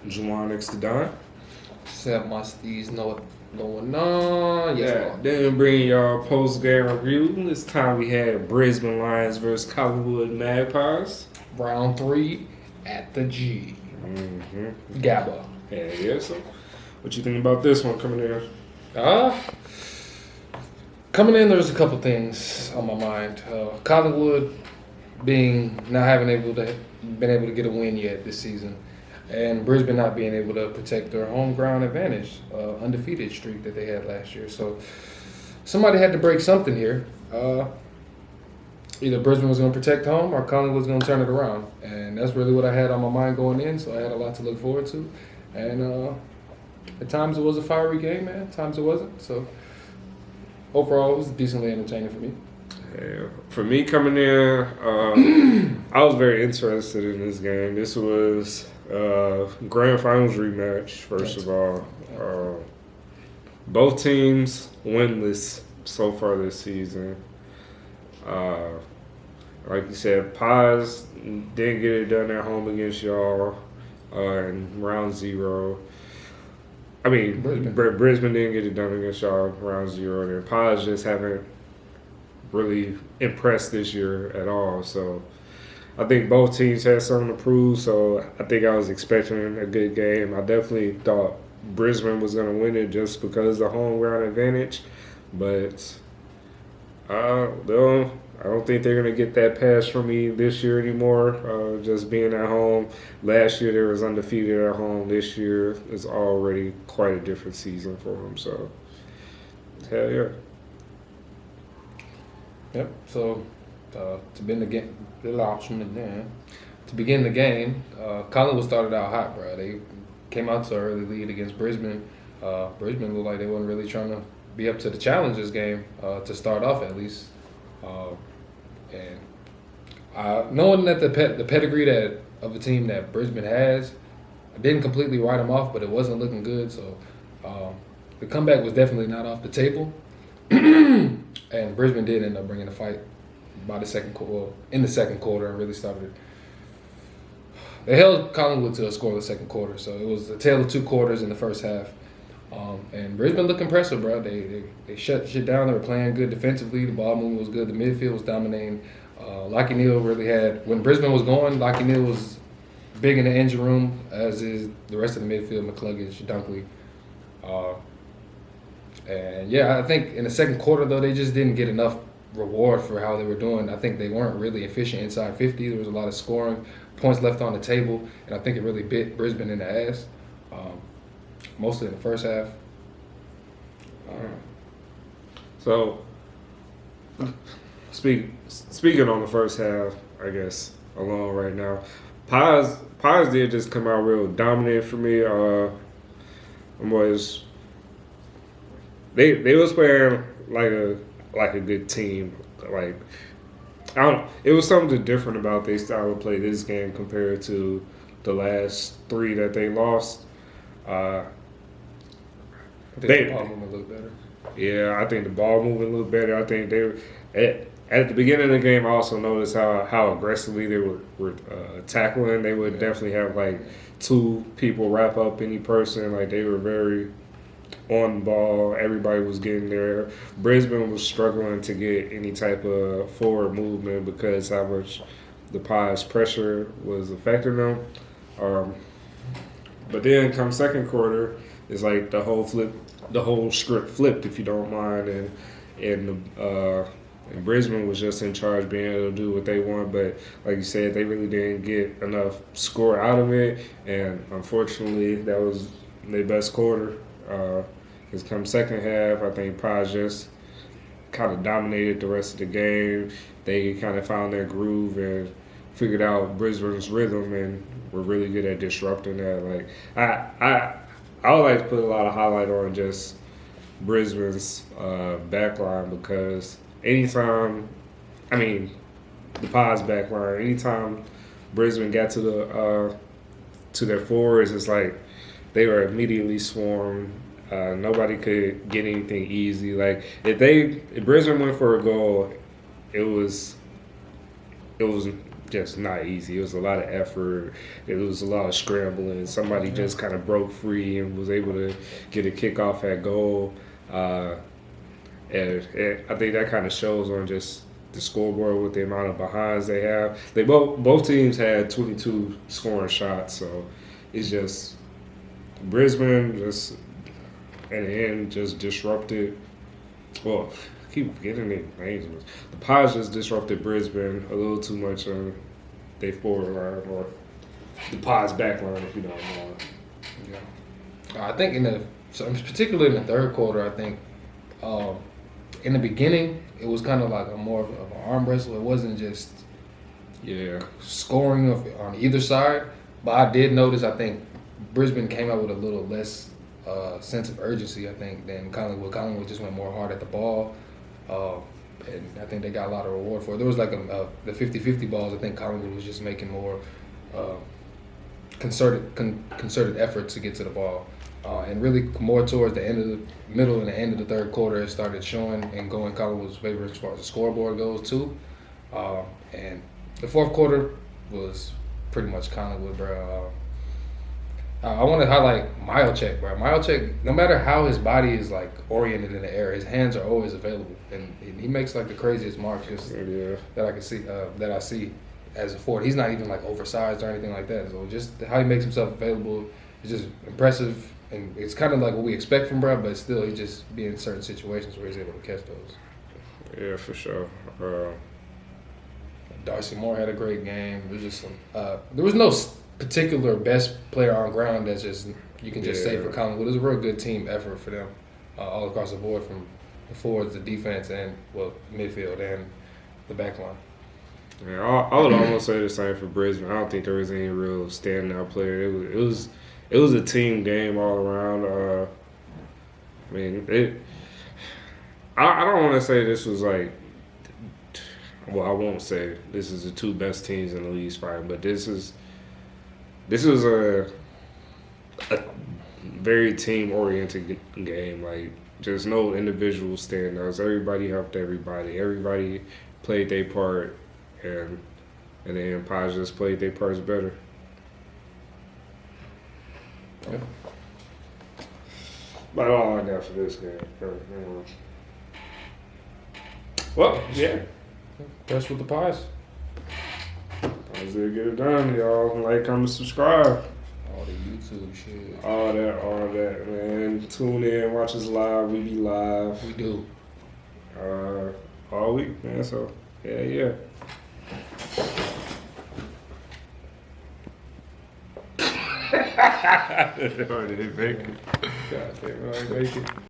Juwan next to Don. Set my STEEZ going on. Yes, Yeah, Lord. then bring y'all post game review. This time we had Brisbane Lions versus Collingwood Magpies. Round 3 at the G. Mm-hmm. Gabba. Yeah. So, what you think about this one coming in? Coming in, there's a couple things on my mind. Collingwood not having been able to get a win yet this season, and Brisbane not being able to protect their home ground advantage, undefeated streak that they had last year. So somebody had to break something here. Either Brisbane was going to protect home or Collingwood was going to turn it around, and that's really what I had on my mind going in. So I had a lot to look forward to, and at times it was a fiery game, man. At times it wasn't. So overall, it was decently entertaining for me. Yeah. For me coming in, I was very interested in this game. This was grand finals rematch, first of all. Both teams winless so far this season. Like you said, Pies didn't get it done at home against y'all in round 0. I mean, Brisbane didn't get it done against y'all round 0, and Pies just haven't really impressed this year at all. So I think both teams had something to prove. So I think I was expecting a good game. I definitely thought Brisbane was going to win it just because of the home ground advantage, but I don't think they're going to get that pass from me this year anymore. Just being at home. Last year they was undefeated at home. This year is already quite a different season for them. So, hell yeah. Yep. So to begin the game, Collingwood started out hot, bro. They came out to an early lead against Brisbane. Brisbane looked like they weren't really trying to be up to the challenge this game to start off at least. And knowing that the pedigree of a team that Brisbane has, I didn't completely write them off, but it wasn't looking good. So the comeback was definitely not off the table. And Brisbane did end up bringing the fight by the second quarter, in the second quarter, and really started. They held Collingwood to a scoreless second quarter, so it was a tale of two quarters in the first half. And Brisbane looked impressive, bro. They shut shit down. They were playing good defensively. The ball movement was good. The midfield was dominating. Lachie Neale really had, when Brisbane was going, Lachie Neale was big in the engine room, as is the rest of the midfield, McCluggage, Dunkley. And yeah, I think in the second quarter, though, they just didn't get enough reward for how they were doing. I think they weren't really efficient inside 50. There was a lot of scoring, points left on the table, and I think it really bit Brisbane in the ass, mostly in the first half. So, speaking on the first half, I guess, alone right now, Pies did just come out real dominant for me. They was playing like a good team. Like, it was something different about their style of play this game compared to the last 3 that they lost. I think the ball movement looked better. Yeah, I think the ball movement looked better. I think they were at the beginning of the game. I also noticed how aggressively they were tackling. They would definitely have like 2 people wrap up any person. Like, they were very on the ball. Everybody was getting there. Brisbane was struggling to get any type of forward movement because how much the Pies pressure was affecting them. But then come second quarter, it's like the whole script flipped, if you don't mind, and Brisbane was just in charge, being able to do what they want. But like you said, they really didn't get enough score out of it, and unfortunately, that was their best quarter. Because come second half, I think Pies just kind of dominated the rest of the game. They kind of found their groove and figured out Brisbane's rhythm, and were really good at disrupting that. Like, I would like to put a lot of highlight on just Brisbane's backline, because anytime, I mean, the Pies backline, anytime Brisbane got to their forwards, it's like they were immediately swarmed. Nobody could get anything easy. Like, if Brisbane went for a goal, it was just not easy. It was a lot of effort. It was a lot of scrambling. Somebody just kind of broke free and was able to get a kickoff at goal. And I think that kind of shows on just the scoreboard with the amount of behinds they have. They both teams had 22 scoring shots, so it's just Brisbane just in the end just disrupted. Well, I keep forgetting their names. The Pies just disrupted Brisbane a little too much on their forward line, or the Pies back line, if you don't know. Yeah. I think particularly in the third quarter, I think in the beginning it was kind of like a more of an arm wrestle. It wasn't just scoring on either side. But I did notice, I think Brisbane came out with a little less sense of urgency, I think, than Collingwood. Collingwood just went more hard at the ball. And I think they got a lot of reward for it. There was like the 50-50 balls. I think Collingwood was just making more concerted effort to get to the ball. And really more towards the middle and the end of the third quarter, it started showing and going Collingwood's favor as far as the scoreboard goes too. And the fourth quarter was pretty much Collingwood, bro. I want to highlight Milecheck, bro. Milecheck, no matter how his body is like oriented in the air, his hands are always available, and he makes like the craziest marks that I can see that I see as a forward. He's not even like oversized or anything like that. So just how he makes himself available is just impressive, and it's kind of like what we expect from bro. But still, he just be in certain situations where he's able to catch those. Yeah, for sure. Darcy Moore had a great game. There was just some. There was no particular best player on ground that's just you can just say for Collingwood. It was a real good team effort for them all across the board, from the forwards, the defense, and midfield and the back line. Yeah, I would almost say the same for Brisbane. I don't think there was any real standout player. It was a team game all around. I don't want to say this was like. Well, I won't say this is the two best teams in the league fighting, but this was a very team-oriented game. Like, just no individual standouts. Everybody helped everybody. Everybody played their part, and then Paz just played their parts better. Yeah. But all I got for this game. Well, yeah. Best with the Pies. Let's get it done, y'all. Like, comment, subscribe. All the YouTube shit. All that, man. Tune in, watch us live. We be live. We do. All week, man. So, yeah. God damn it, I make it.